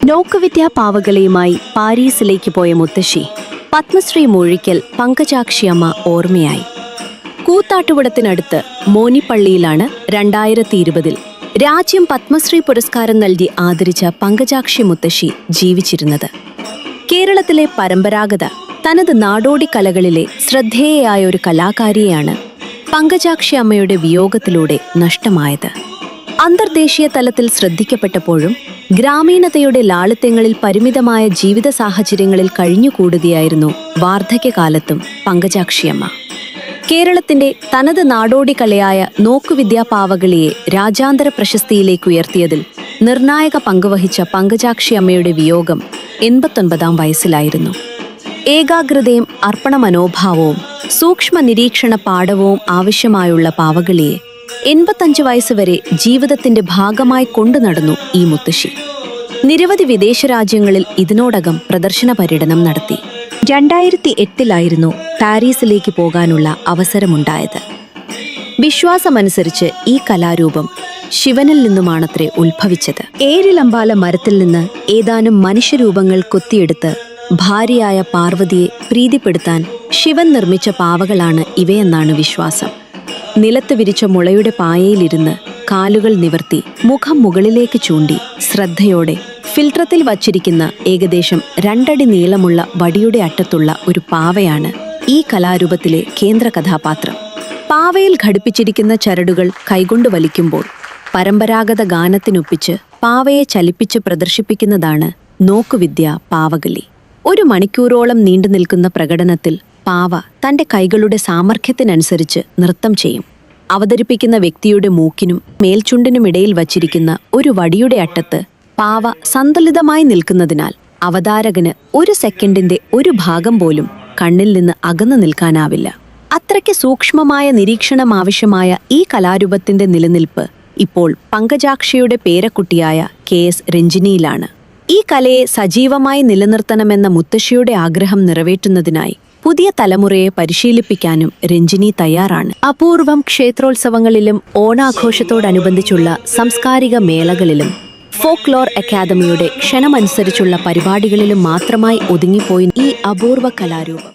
നോക്കുവിദ്യാ പാവകളയുമായി പാരീസിലേക്ക് പോയ മുത്തശ്ശി പത്മശ്രീ മൂഴിക്കൽ പങ്കജാക്ഷിയമ്മ ഓർമ്മയായി. കൂത്താട്ടുകുളത്തിനടുത്ത് മോനിപ്പള്ളിയിലാണ് 2020 രാജ്യം പത്മശ്രീ പുരസ്കാരം നൽകി ആദരിച്ച പങ്കജാക്ഷി മുത്തശ്ശി ജീവിച്ചിരുന്നത്. കേരളത്തിലെ പരമ്പരാഗത തനത് നാടോടി കലകളിലെ ശ്രദ്ധേയയായ ഒരു കലാകാരിയെയാണ് പങ്കജാക്ഷി അമ്മയുടെ വിയോഗത്തിലൂടെ നഷ്ടമായത്. അന്തർദേശീയ തലത്തിൽ ശ്രദ്ധിക്കപ്പെട്ടപ്പോഴും ഗ്രാമീണതയുടെ ലാളിത്യങ്ങളിൽ പരിമിതമായ ജീവിത സാഹചര്യങ്ങളിൽ കഴിഞ്ഞുകൂടുകയായിരുന്നു വാർദ്ധക്യകാലത്തും പങ്കജാക്ഷിയമ്മ. കേരളത്തിന്റെ തനത് നാടോടി കലയായ നോക്കുവിദ്യാ പാവകളിയെ രാജ്യാന്തര പ്രശസ്തിയിലേക്ക് ഉയർത്തിയതിൽ നിർണായക പങ്കുവഹിച്ച പങ്കജാക്ഷി അമ്മയുടെ വിയോഗം 89-ാം വയസ്സിലായിരുന്നു. ഏകാഗ്രതയും അർപ്പണ മനോഭാവവും സൂക്ഷ്മ നിരീക്ഷണ പാഠവും ആവശ്യമായുള്ള പാവകളിയെ 85 വയസ്സുവരെ ജീവിതത്തിന്റെ ഭാഗമായി കൊണ്ടുനടന്നു ഈ മുത്തശ്ശി. നിരവധി വിദേശ രാജ്യങ്ങളിൽ ഇതിനോടകം പ്രദർശന പര്യടനം നടത്തി. 2008-ലായിരുന്നു പാരീസിലേക്ക് പോകാനുള്ള അവസരമുണ്ടായത്. വിശ്വാസമനുസരിച്ച് ഈ കലാരൂപം ശിവനിൽ നിന്നുമാണത്രേ ഉത്ഭവിച്ചത്. ഏഴിലമ്പാല മരത്തിൽ നിന്ന് ഏതാനും മനുഷ്യരൂപങ്ങൾ കൊത്തിയെടുത്ത് ഭാര്യയായ പാർവതിയെ പ്രീതിപ്പെടുത്താൻ ശിവൻ നിർമ്മിച്ച പാവകളാണ് ഇവയെന്നാണ് വിശ്വാസം. നിലത്ത് വിരിച്ച മുളയുടെ പായയിലിരുന്ന് കാലുകൾ നിവർത്തി മുഖം മുകളിലേക്ക് ചൂണ്ടി ശ്രദ്ധയോടെ ഫിൽത്രത്തിൽ വച്ചിരിക്കുന്ന ഏകദേശം 2 അടി നീളമുള്ള വടിയുടെ അറ്റത്തുള്ള ഒരു പാവയാണ് ഈ കലാരൂപത്തിലെ കേന്ദ്ര കഥാപാത്രം. പാവയിൽ ഘടിപ്പിച്ചിരിക്കുന്ന ചരടുകൾ കൈകൊണ്ട് വലിക്കുമ്പോൾ പരമ്പരാഗത ഗാനത്തിനൊപ്പിച്ച് പാവയെ ചലിപ്പിച്ച് പ്രദർശിപ്പിക്കുന്നതാണ് നോക്കുവിദ്യ പാവകളി. 1 മണിക്കൂറോളം നീണ്ടു നിൽക്കുന്ന പ്രകടനത്തിൽ പാവ തന്റെ കൈകളുടെ സാമർഥ്യത്തിനനുസരിച്ച് നൃത്തം ചെയ്യും. അവതരിപ്പിക്കുന്ന വ്യക്തിയുടെ മൂക്കിനും മേൽചുണ്ടിനുമിടയിൽ വച്ചിരിക്കുന്ന ഒരു വടിയുടെ അറ്റത്ത് പാവ സന്തുലിതമായി നിൽക്കുന്നതിനാൽ അവതാരകന് 1 സെക്കൻഡിന്റെ ഒരു ഭാഗം പോലും കണ്ണിൽ നിന്ന് അകന്നു നിൽക്കാനാവില്ല. അത്രയ്ക്ക് സൂക്ഷ്മമായ നിരീക്ഷണം ആവശ്യമായ ഈ കലാരൂപത്തിന്റെ നിലനിൽപ്പ് ഇപ്പോൾ പങ്കജാക്ഷിയുടെ പേരക്കുട്ടിയായ KS രഞ്ജിനിയിലാണ്. ഈ കലയെ സജീവമായി നിലനിർത്തണമെന്ന മുത്തശ്ശിയുടെ ആഗ്രഹം നിറവേറ്റുന്നതിനായി പുതിയ തലമുറയെ പരിശീലിപ്പിക്കാനും രഞ്ജിനി തയ്യാറാണ്. അപൂർവം ക്ഷേത്രോത്സവങ്ങളിലും ഓണാഘോഷത്തോടനുബന്ധിച്ചുള്ള സാംസ്കാരിക മേളകളിലും ഫോക്ലോർ അക്കാദമിയുടെ ക്ഷണമനുസരിച്ചുള്ള പരിപാടികളിലും മാത്രമായി ഒതുങ്ങിപ്പോയി ഈ അപൂർവ കലാരൂപം.